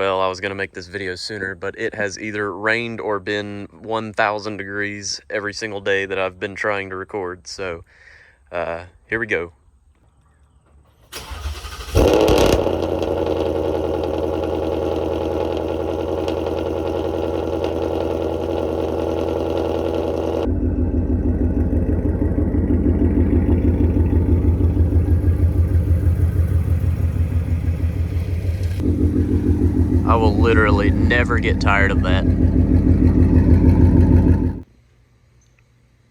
Well, I was going to make this video sooner, but it has either rained or been 1,000 degrees every single day that I've been trying to record. So, here we go. I will literally never get tired of that.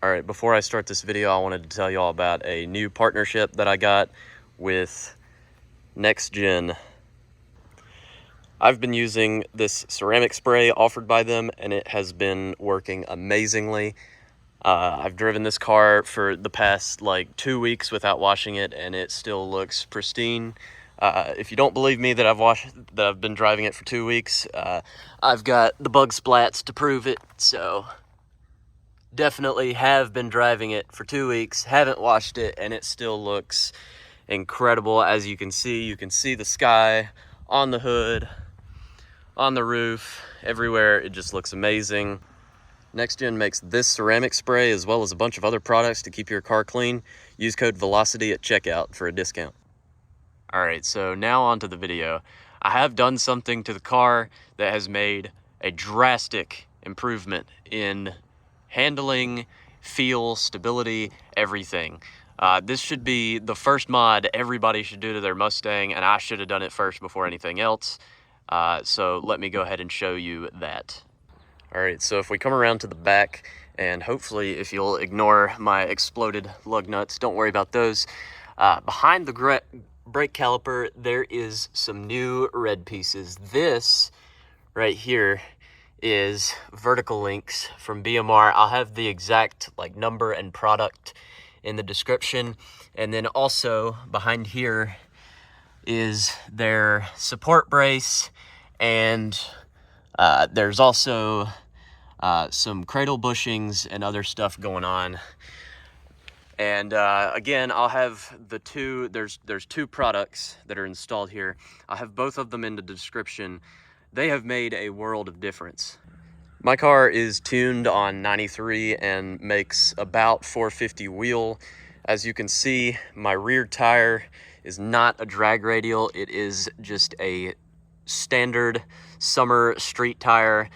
Alright, before I start this video, I wanted to tell you all about a new partnership that I got with Nexgen. I've been using this ceramic spray offered by them, and it has been working amazingly. I've driven this car for the past like 2 weeks without washing it, and it still looks pristine. If you don't believe me that I've been driving it for 2 weeks, I've got the bug splats to prove it. So definitely have been driving it for 2 weeks, haven't washed it, and it still looks incredible. As you can see the sky on the hood, on the roof, everywhere. It just looks amazing. Nexgen makes this ceramic spray as well as a bunch of other products to keep your car clean. Use code VELOCITY at checkout for a discount. Alright, so now onto the video. I have done something to the car that has made a drastic improvement in handling, feel, stability, everything. This should be the first mod everybody should do to their Mustang, and I should have done it first before anything else. So let me go ahead and show you that. Alright, so if we come around to the back, and hopefully if you'll ignore my exploded lug nuts, don't worry about those. Behind the brake caliper, there is some new red pieces. This right here is vertical links from BMR. I'll have the exact number and product in the description. And then also behind here is their support brace, and there's also some cradle bushings and other stuff going on. And again, I'll have the two, there's two products that are installed here. I'll have both of them in the description. They have made a world of difference. My car is tuned on 93 and makes about 450 wheel. As you can see, my rear tire is not a drag radial. It is just a standard summer street tire.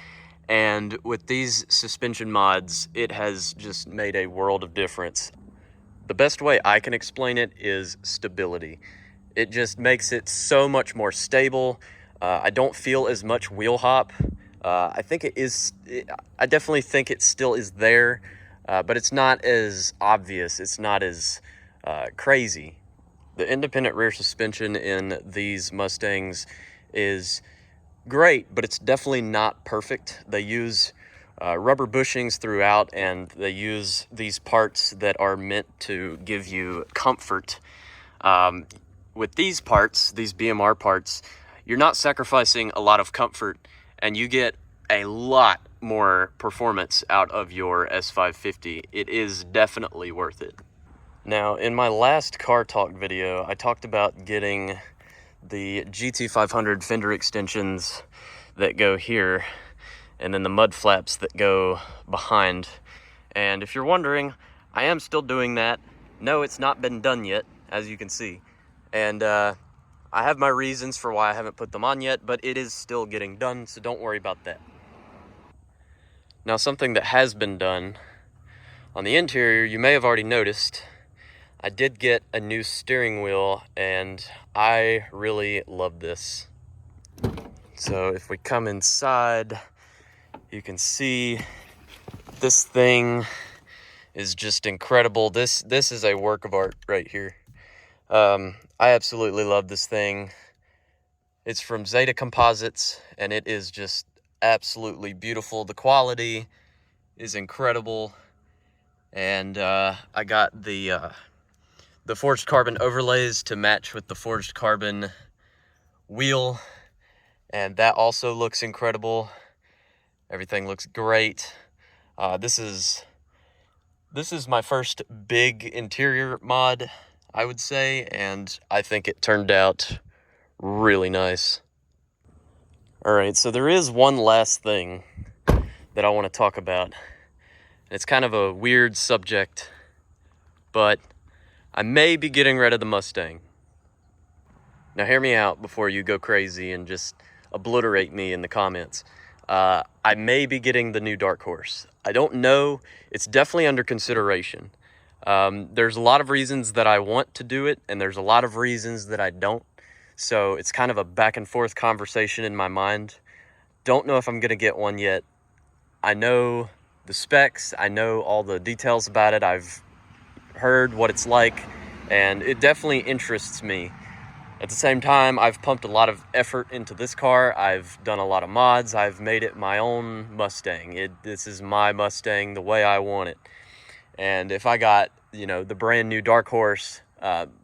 And with these suspension mods, it has just made a world of difference. The best way I can explain it is stability. It just makes it so much more stable. I don't feel as much wheel hop. I definitely think it still is there, but it's not as obvious. It's not as crazy. The independent rear suspension in these Mustangs is great, but it's definitely not perfect. They use rubber bushings throughout, and they use these parts that are meant to give you comfort. With these parts, these BMR parts, you're not sacrificing a lot of comfort, and you get a lot more performance out of your S550. It is definitely worth it. Now, in my last car talk video, I talked about getting the GT500 fender extensions that go here, and then the mud flaps that go behind. And if you're wondering, I am still doing that. No, it's not been done yet, as you can see. And I have my reasons for why I haven't put them on yet, but it is still getting done, so don't worry about that. Now, something that has been done on the interior, you may have already noticed, I did get a new steering wheel, and I really love this. So if we come inside, you can see this thing is just incredible. This is a work of art right here. I absolutely love this thing. It's from Zeta Composites, and it is just absolutely beautiful. The quality is incredible, and I got the forged carbon overlays to match with the forged carbon wheel, and that also looks incredible. Everything looks great. This is my first big interior mod, I would say, and I think it turned out really nice. All right, so there is one last thing that I want to talk about. It's kind of a weird subject, but I may be getting rid of the Mustang. Now hear me out before you go crazy and just obliterate me in the comments. I may be getting the new Dark Horse. I don't know. It's definitely under consideration. There's a lot of reasons that I want to do it, and there's a lot of reasons that I don't. So it's kind of a back and forth conversation in my mind. Don't know if I'm going to get one yet. I know the specs. I know all the details about it. I've heard what it's like, and it definitely interests me. At the same time, I've pumped a lot of effort into this car. I've done a lot of mods. I've made it my own Mustang. This is my Mustang the way I want it. And if I got, the brand new Dark Horse,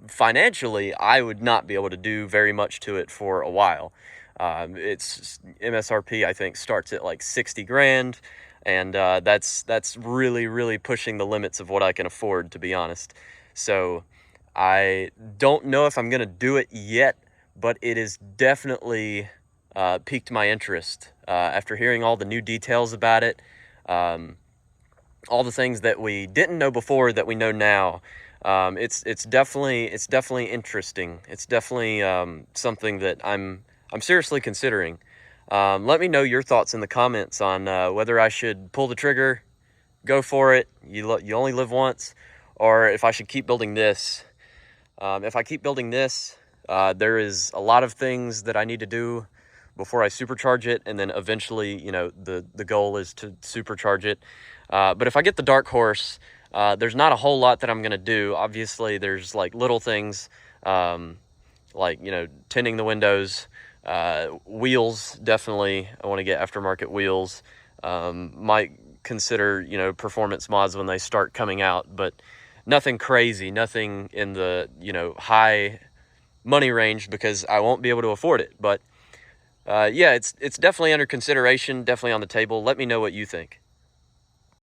financially, I would not be able to do very much to it for a while. It's MSRP, I think, starts at like 60 grand. And that's really, really pushing the limits of what I can afford, to be honest. So I don't know if I'm going to do it yet, but it is definitely piqued my interest after hearing all the new details about it, all the things that we didn't know before that we know now. It's definitely interesting. It's definitely something that I'm seriously considering. Let me know your thoughts in the comments on whether I should pull the trigger, go for it. You only live once, or if I should keep building this. If I keep building this, there is a lot of things that I need to do before I supercharge it, and then eventually, the goal is to supercharge it. But if I get the Dark Horse, there's not a whole lot that I'm going to do. Obviously, there's like little things, like, tinting the windows, wheels. Definitely, I want to get aftermarket wheels. Might consider, performance mods when they start coming out, but nothing crazy, nothing in the, high money range, because I won't be able to afford it. But yeah, it's definitely under consideration, definitely on the table. Let me know what you think.